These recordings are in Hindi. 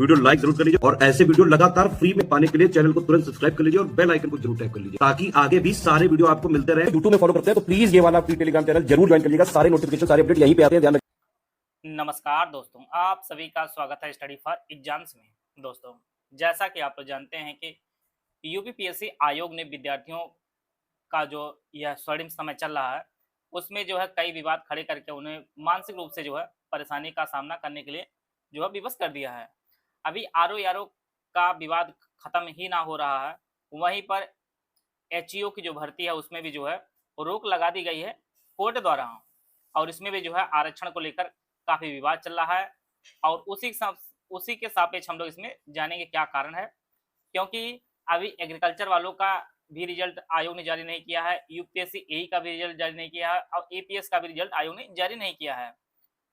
वीडियो लाइक जरूर कर लीजिए और ऐसे वीडियो लगातार फ्री में पाने के लिए चैनल को तुरंत सब्सक्राइब कर लीजिए और बेल आइकन को जरूर टैप कर लीजिए ताकि आगे भी सारे वीडियो आपको मिलते रहे। यूट्यूब में फॉलो करते हैं तो प्लीज ये वाला फ्री टेलीग्राम चैनल जरूर ज्वाइन कर लीजिएगा। सारे नोटिफिकेशन सारे अपडेट यहीं पे आते हैं, ध्यान रखिए। नमस्कार दोस्तों, आप सभी का स्वागत है स्टडी फॉर एग्जाम्स में। दोस्तों, जैसा कि आप लोग जानते हैं कि यूपीपीएससी आयोग ने विद्यार्थियों का जो यह स्वर्णिम समय चल रहा है उसमें जो है कई विवाद खड़े करके उन्हें मानसिक रूप से जो है परेशानी का सामना करने के लिए जो है विवश कर दिया है। अभी आरओ यारो का विवाद खत्म ही ना हो रहा है, वहीं पर एचईओ की जो भर्ती है उसमें भी जो है रोक लगा दी गई है कोर्ट द्वारा, और इसमें भी जो है आरक्षण को लेकर काफी विवाद चल रहा है। और उसी के सापेक्ष हम लोग इसमें जानेंगे क्या कारण है, क्योंकि अभी एग्रीकल्चर वालों का भी रिजल्ट आयोग ने जारी नहीं किया है, यूपीएससी एई का भी रिजल्ट जारी नहीं किया है और एपीएस का भी रिजल्ट आयोग ने जारी नहीं किया है।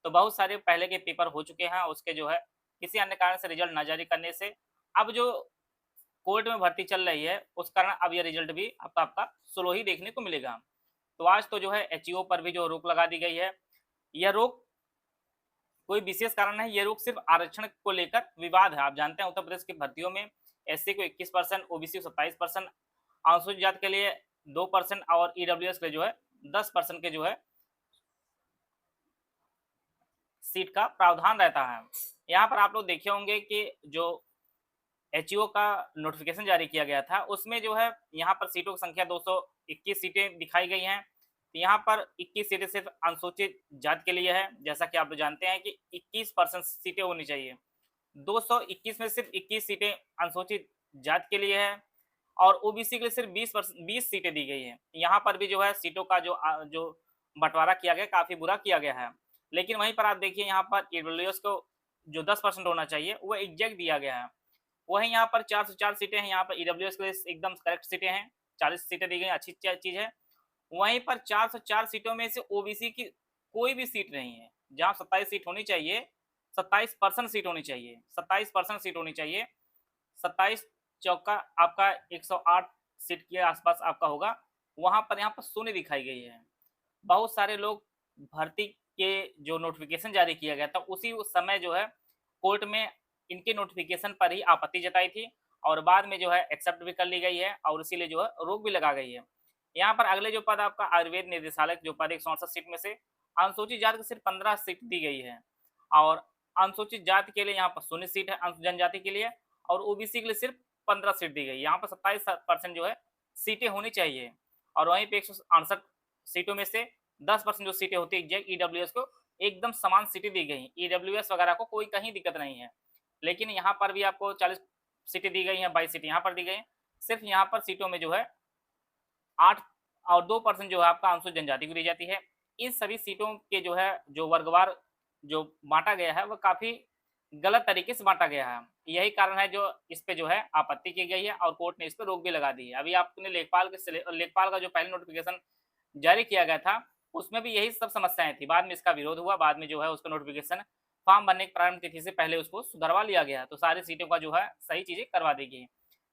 तो बहुत सारे पहले के पेपर हो चुके हैं, उसके जो है किसी अन्य कारण से रिजल्ट न जारी करने से अब जो कोर्ट में भर्ती चल रही है उस कारण अब यह रिजल्ट भी आपका स्लो ही देखने को मिलेगा। तो आज तो जो है एचईओ पर भी जो रोक लगा दी गई है, यह रोक कोई विशेष कारण है, ये रोक सिर्फ आरक्षण को लेकर विवाद है। आप जानते हैं उत्तर प्रदेश की भर्तियों में एससी को 21%, ओबीसी को 27%, अनुसूचित जाति के लिए 2% और ईडब्ल्यूएस के लिए जो है 10% के जो है सीट का प्रावधान रहता है। यहाँ पर आप लोग देखे होंगे कि जो एचईओ का नोटिफिकेशन जारी किया गया था उसमें जो है यहाँ पर सीटों की संख्या 221 सीटें दिखाई गई हैं। तो यहाँ पर 21 सीटें सिर्फ अनुसूचित जाति के लिए है, जैसा कि आप लोग जानते हैं कि 21% सीटें होनी चाहिए। 221 में सिर्फ 21 सीटें अनुसूचित जाति के लिए है और ओबीसी के लिए सिर्फ 20 सीटें दी गई हैं। यहाँ पर भी जो है सीटों का जो बंटवारा किया गया काफी बुरा किया गया है। लेकिन वहीं पर आप देखिए यहाँ पर ईडब्ल्यूएस को जो 10% होना चाहिए वो एग्जैक्ट दिया गया है। वहीं यहाँ पर 404 सीटें हैं, यहाँ पर ईडब्ल्यूएस के लिए एकदम करेक्ट सीटें हैं, 40 सीटें दी गई, अच्छी चीज है। वहीं पर 404 सीटों में से ओबीसी की कोई भी सीट नहीं है, जहां 27 सीट होनी चाहिए 27% सीट होनी चाहिए, 27% सीट होनी चाहिए। 27 चौका आपका 108 सीट के आसपास आपका होगा, वहां पर यहाँ पर शून्य दिखाई गई है। बहुत सारे लोग भर्ती के जो नोटिफिकेशन जारी किया गया था उसी उस समय जो है कोर्ट में इनके नोटिफिकेशन पर ही आपत्ति जताई थी और बाद में जो है एक्सेप्ट भी कर ली गई है और इसीलिए जो है रोक भी लगा गई है। यहाँ पर अगले जो पद आपका आयुर्वेद निदेशालय जो पद 168 सीट में से अनुसूचित जाति को सिर्फ 15 सीट दी गई है और अनुसूचित जाति के लिए यहाँ पर 0 सीट है जनजाति के लिए और ओबीसी के लिए सिर्फ 15 सीट दी गई। यहाँ पर 27% जो है सीटें होनी चाहिए और वहीं पे 168 सीटों में से 10% जो सीटें होती है ईडब्ल्यूएस को एकदम समान सीटें दी गई। ईडब्ल्यूएस वगैरह को कोई कहीं दिक्कत नहीं है, लेकिन यहाँ पर भी आपको 40 सीटें दी गई हैं, 22 सीटें यहाँ पर दी गई हैं। सिर्फ यहाँ पर सीटों में जो है 8 और 2% जो है आपका अनुसूचित जनजाति को दी जाती है। इन सभी सीटों के जो है जो वर्गवार जो बांटा गया है वह काफी गलत तरीके से बांटा गया है। यही कारण है जो इस पे जो है आपत्ति की गई है और कोर्ट ने इस पर रोक भी लगा दी है। अभी आपने लेखपाल का जो पहले नोटिफिकेशन जारी किया गया था उसमें भी यही सब समस्याएं थी। बाद में इसका विरोध हुआ, बाद में जो है उसका नोटिफिकेशन फॉर्म भरने की प्रारंभ तिथि से पहले उसको सुधरवा लिया गया, तो सारी सीटों का जो है सही चीजें करवा दी गई।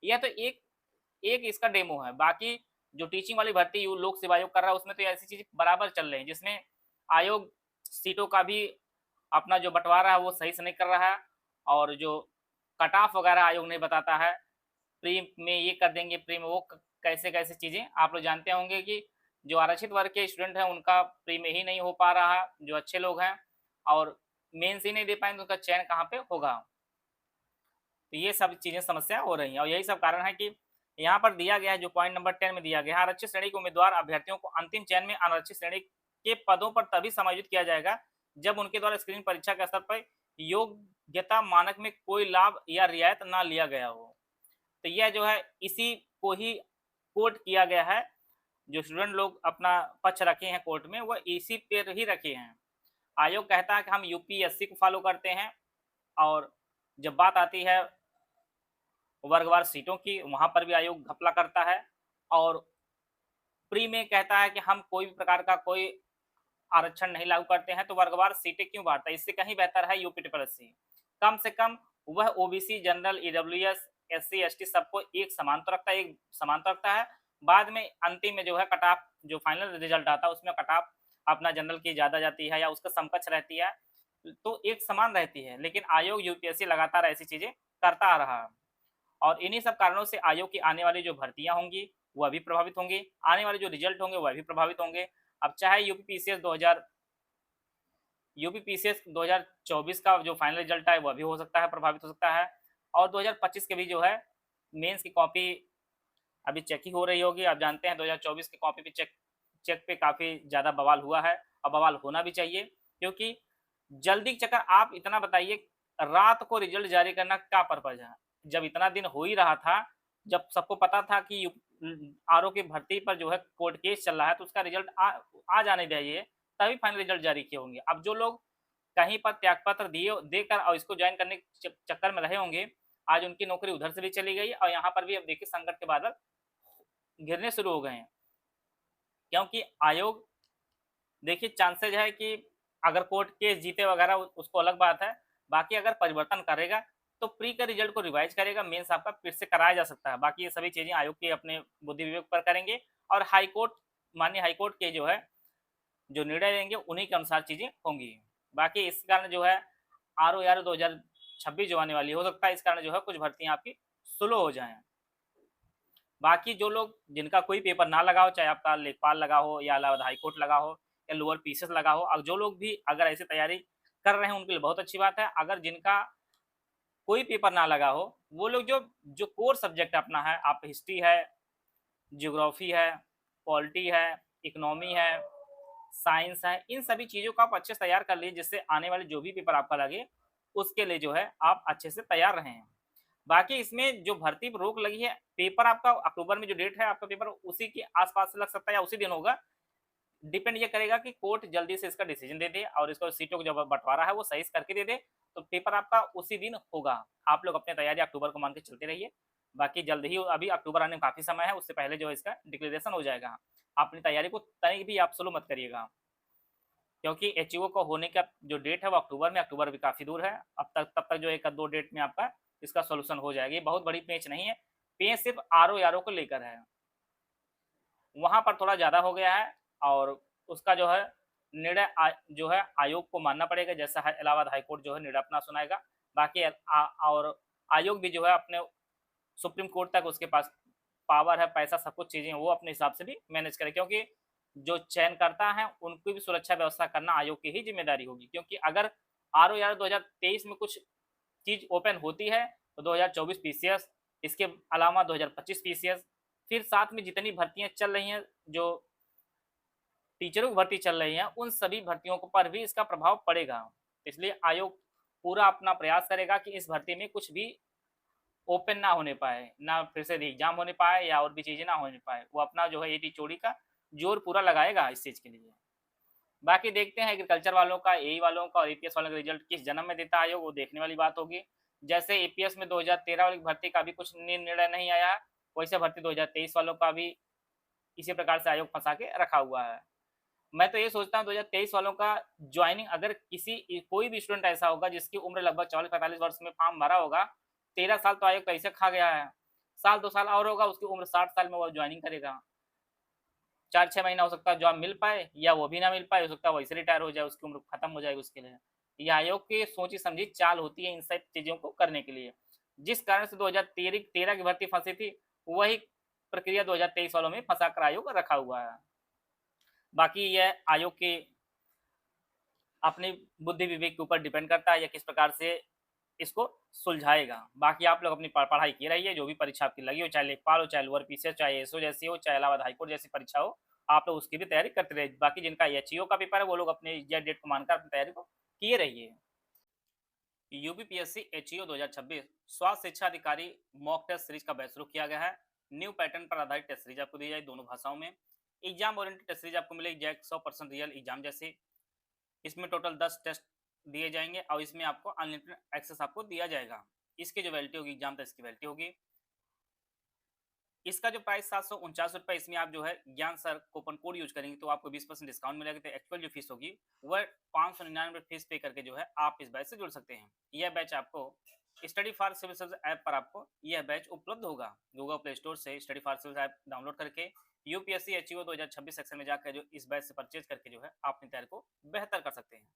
यह तो एक इसका डेमो है। बाकी जो टीचिंग वाली भर्ती लोक सेवा आयोग कर रहा है उसमें तो ऐसी चीजें बराबर चल रही है जिसमें आयोग सीटों का भी अपना जो बंटवारा है वो सही से नहीं कर रहा है और जो कट ऑफ वगैरह आयोग नहीं बताता है, प्री में ये कर देंगे, प्री में वो कैसे कैसे चीजें आप लोग जानते होंगे कि जो आरक्षित वर्ग के स्टूडेंट हैं उनका प्री में ही नहीं हो पा रहा है, जो अच्छे लोग हैं और मेंस ही नहीं दे पाएंगे तो उनका चयन कहाँ पे होगा। तो ये सब चीजें समस्या हो रही हैं और यही सब कारण है कि यहाँ पर दिया गया है जो पॉइंट नंबर 10 में दिया गया है, आरक्षित श्रेणी के उम्मीदवार अभ्यर्थियों को अंतिम चयन में अनारक्षित श्रेणी के पदों पर तभी समायोजित किया जाएगा जब उनके द्वारा स्क्रीनिंग परीक्षा के स्तर पर योग्यता मानक में कोई लाभ या रियायत ना लिया गया हो। तो यह जो है इसी को ही कोर्ट किया गया है। जो स्टूडेंट लोग अपना पक्ष रखे हैं कोर्ट में वह इसी पर ही रखे हैं। आयोग कहता है कि हम यूपीएससी को फॉलो करते हैं और जब बात आती है वर्गवार सीटों की वहां पर भी आयोग घपला करता है और प्री में कहता है कि हम कोई भी प्रकार का कोई आरक्षण नहीं लागू करते हैं, तो वर्गवार सीटें क्यों बांटता है? इससे कहीं बेहतर है यूपी ट्रिपल एससी। कम से कम वह OBC, general, EWS, SC, ST सबको एक समान तो रखता है। बाद में अंतिम में जो है कट ऑफ जो फाइनल रिजल्ट आता है उसमें कट ऑफ अपना जनरल की ज्यादा जाती है या उसका समकक्ष रहती है, तो एक समान रहती है, लेकिन आयोग यूपीएससी लगातार ऐसी चीजें करता आ रहा है और इन्हीं सब कारणों से आयोग की आने वाली जो भर्तियां होंगी वह भी प्रभावित होंगी, आने वाले जो रिजल्ट होंगे वह भी प्रभावित होंगे। अब चाहे यूपीपीसीएस 2024 का जो फाइनल रिजल्ट है वह भी हो सकता है, प्रभावित हो सकता है और 2025 के भी जो है मेंस की कॉपी अभी चेक ही हो रही होगी। आप जानते हैं 2024 की कॉपी पे चेक पे काफ़ी ज़्यादा बवाल हुआ है और बवाल होना भी चाहिए, क्योंकि जल्दी के चक्कर आप इतना बताइए, रात को रिजल्ट जारी करना क्या पर्पज़ है? जब इतना दिन हो ही रहा था, जब सबको पता था कि आरओ की भर्ती पर जो है कोर्ट केस चल रहा है, तो उसका रिजल्ट आ जाने चाहिए, तभी फाइनल रिजल्ट जारी किए होंगे। अब जो लोग कहीं पर त्यागपत्र देकर और इसको ज्वाइन करने के चक्कर में रहे होंगे, आज उनकी नौकरी उधर से भी चली गई और यहाँ पर भी अब देखिए संकट के बादल गिरने शुरू हो गए हैं, क्योंकि आयोग देखिए चांसेज है कि अगर कोर्ट केस जीते वगैरह उसको अलग बात है, बाकी अगर परिवर्तन करेगा तो प्री का रिजल्ट को रिवाइज करेगा, मेंस आपका फिर से कराया जा सकता है। बाकी ये सभी चीजें आयोग के अपने बुद्धि विवेक पर करेंगे और माननीय हाईकोर्ट के जो है जो निर्णय लेंगे उन्हीं के अनुसार चीजें होंगी। बाकी इस कारण जो है आर ओ आर 2026 जो आने वाली हो सकता है, इस कारण जो है कुछ भर्तियां आपकी स्लो हो जाएं। बाकी जो लोग जिनका कोई पेपर ना लगा हो, चाहे आपका लेखपाल लगा हो या इलाहाबाद हाईकोर्ट लगा हो या लोअर पीसीएस लगा हो, अब जो लोग भी अगर ऐसी तैयारी कर रहे हैं उनके लिए बहुत अच्छी बात है। अगर जिनका कोई पेपर ना लगा हो, वो लोग जो जो कोर सब्जेक्ट अपना है, आप हिस्ट्री है, ज्योग्राफी है, पॉलिटी है, इकोनॉमी है, साइंस है, इन सभी चीज़ों को आप अच्छे से तैयार कर लीजिए, जिससे आने वाले जो भी पेपर आपका लगे उसके लिए जो है आप अच्छे से तैयार रहें। बाकी इसमें जो भर्ती पर रोक लगी है, पेपर आपका अक्टूबर में जो डेट है आपका पेपर उसी के आसपास से लग सकता है या उसी दिन होगा। डिपेंड ये करेगा कि कोर्ट जल्दी से इसका डिसीजन दे दे और इसको सीटों का जो बंटवारा है वो सही से करके दे दे, तो पेपर आपका उसी दिन होगा। आप लोग अपनी तैयारी अक्टूबर को मान के चलते रहिए। बाकी जल्द ही अभी अक्टूबर आने में काफ़ी समय है, उससे पहले जो है इसका डिक्लेरेशन हो जाएगा। आप अपनी तैयारी को कहीं भी आप स्लो मत करिएगा, क्योंकि एचईओ को होने का जो डेट है वो अक्टूबर में, अक्टूबर भी काफ़ी दूर है। तब तक जो 1-2 डेट में आपका इसका सॉल्यूशन हो जाएगा। ये बहुत बड़ी पेच नहीं है, पेच सिर्फ आरओ को लेकर है, वहाँ पर थोड़ा ज़्यादा हो गया है और उसका जो है निर्णय जो है आयोग को मानना पड़ेगा, जैसा इलाहाबाद हाईकोर्ट जो है निर्णय अपना सुनाएगा। बाकी और आयोग भी जो है अपने सुप्रीम कोर्ट तक उसके पास पावर है, पैसा, सब कुछ चीज़ें वो अपने हिसाब से भी मैनेज करे, क्योंकि जो चयनकर्ता हैं उनकी भी सुरक्षा व्यवस्था करना आयोग की ही जिम्मेदारी होगी। क्योंकि अगर आर ओ 2023 में कुछ चीज़ ओपन होती है तो 2024 पीसीएस, इसके अलावा 2025 पीसीएस, फिर साथ में जितनी भर्तियां चल रही हैं, जो टीचरों की भर्ती चल रही है, उन सभी भर्तियों पर भी इसका प्रभाव पड़ेगा। इसलिए आयोग पूरा अपना प्रयास करेगा कि इस भर्ती में कुछ भी ओपन ना होने पाए, ना फिर से एग्जाम होने पाए या और भी चीज़ें ना होने पाए। वो अपना जो है एटी चोरी का जोर पूरा लगाएगा इस चीज़ के लिए। बाकी देखते हैं एग्रीकल्चर वालों का, एई वालों का और एपीएस वालों का रिजल्ट किस जन्म में देता है आयोग, वो देखने वाली बात होगी। जैसे एपीएस में 2013 वाली भर्ती का भी कुछ निर्णय नहीं आया, वैसे भर्ती 2023 वालों का भी इसी प्रकार से आयोग फंसा के रखा हुआ है। मैं तो ये सोचता हूँ 2023 वालों का ज्वाइनिंग, अगर कोई भी स्टूडेंट ऐसा होगा जिसकी उम्र लगभग 44-45 वर्ष में फॉर्म भरा होगा, 13 साल तो आयोग तो ऐसे खा गया है, साल 2 साल और होगा उसकी उम्र 60 साल में वो ज्वाइनिंग करेगा। 4-6 महीना हो सकता है जॉब मिल पाए या वो भी ना मिल पाए, हो सकता है वैसे रिटायर हो जाए, उसकी उम्र खत्म हो जाएगी उसके लिए। ये आयोग की सोची समझी चाल होती है इन सब चीज़ों को करने के लिए। जिस कारण से 2013 की भर्ती फंसी थी, वही प्रक्रिया 2023 वालों में फंसा कर आयोग रखा हुआ है। बाकी यह आयोग की अपनी बुद्धि विवेक के ऊपर डिपेंड करता है या किस प्रकार से इसको सुलझाएगा। बाकी आप लोग अपनी पढ़ाई की रहिए, जो भी परीक्षा आपकी लगी हो, चाहे लेखपाल हो, चाहे लोअर पीसीएस, चाहे एसओ जैसी हो, चाहे इलाहाबाद हाईकोर्ट जैसी परीक्षा हो, आप लोग उसकी भी तैयारी करते रहिए। बाकी जिनका एचईओ का पेपर है वो लोग अपने एग्जैक्ट डेट को मानकर अपनी तैयारी को किए रहिए। यूपीपीएससी एचईओ 2026 स्वास्थ्य शिक्षा अधिकारी मॉक टेस्ट सीरीज का बैच शुरू किया गया है। न्यू पैटर्न पर आधारित टेस्ट सीरीज आपको दी जाए दोनों भाषाओं में। एग्जाम ओरिएंटेड टेस्ट सीरीज आपको मिलेगी एग्जैक्ट 100% रियल एग्जाम जैसे। इसमें टोटल 10 टेस्ट दिए जाएंगे और इसमें आपको अनलिमिटेड एक्सेस आपको दिया जाएगा। इसकी जो वैलिडिटी होगी एग्जाम टेस्ट की वैलिडिटी होगी। इसका जो प्राइस 749 रुपये, इसमें आप जो है ज्ञान सर कूपन कोड यूज करेंगे तो आपको 20% डिस्काउंट मिलेगा। तो एक्चुअल जो फीस होगी वह 599 फीस पे करके जो है आप इस बैच से जुड़ सकते हैं। यह बैच आपको study for civil service app पर आपको यह बैच उपलब्ध होगा। गूगल प्ले स्टोर से study for civil app download करके यूपीएससी एचईओ 2026 सेक्शन में जाकर जो इस बैच से परचेज करके जो है आप अपनी तैयारी को बेहतर कर सकते हैं।